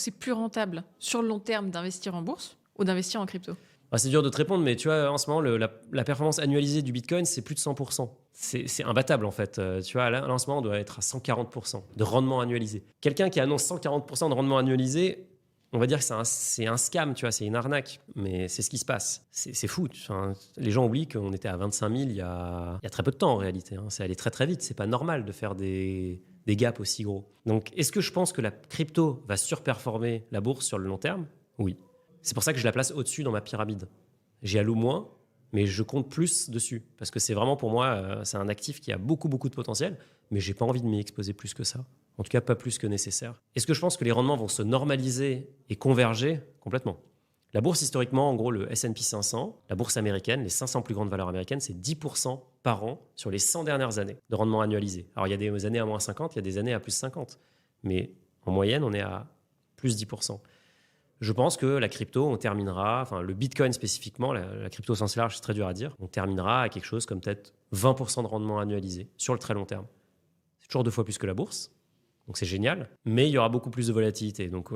que c'est plus rentable sur le long terme d'investir en bourse ou d'investir en crypto? C'est dur de te répondre, mais tu vois, en ce moment, la performance annualisée du Bitcoin, c'est plus de 100%. C'est imbattable, en fait. Tu vois, là, en ce moment, on doit être à 140% de rendement annualisé. Quelqu'un qui annonce 140% de rendement annualisé, on va dire que c'est un scam, tu vois, c'est une arnaque. Mais c'est ce qui se passe. C'est fou. Enfin, les gens oublient qu'on était à 25 000 il y a très peu de temps, en réalité. Hein. C'est allé très, très vite. C'est pas normal de faire des gaps aussi gros. Donc, est-ce que je pense que la crypto va surperformer la bourse sur le long terme? Oui. C'est pour ça que je la place au-dessus dans ma pyramide. J'y alloue moins, mais je compte plus dessus. Parce que c'est vraiment, pour moi, c'est un actif qui a beaucoup, beaucoup de potentiel, mais j'ai pas envie de m'y exposer plus que ça. En tout cas, pas plus que nécessaire. Est-ce que je pense que les rendements vont se normaliser et converger? Complètement. La bourse, historiquement, en gros, le S&P 500, la bourse américaine, les 500 plus grandes valeurs américaines, c'est 10% par an sur les 100 dernières années de rendement annualisé. Alors, il y a des années à moins 50, il y a des années à plus 50. Mais en moyenne, on est à plus 10%. Je pense que la crypto, on terminera, enfin le Bitcoin spécifiquement, la crypto au sens large, c'est très dur à dire, on terminera à quelque chose comme peut-être 20% de rendement annualisé sur le très long terme. C'est toujours 2 fois plus que la bourse, donc c'est génial, mais il y aura beaucoup plus de volatilité. Donc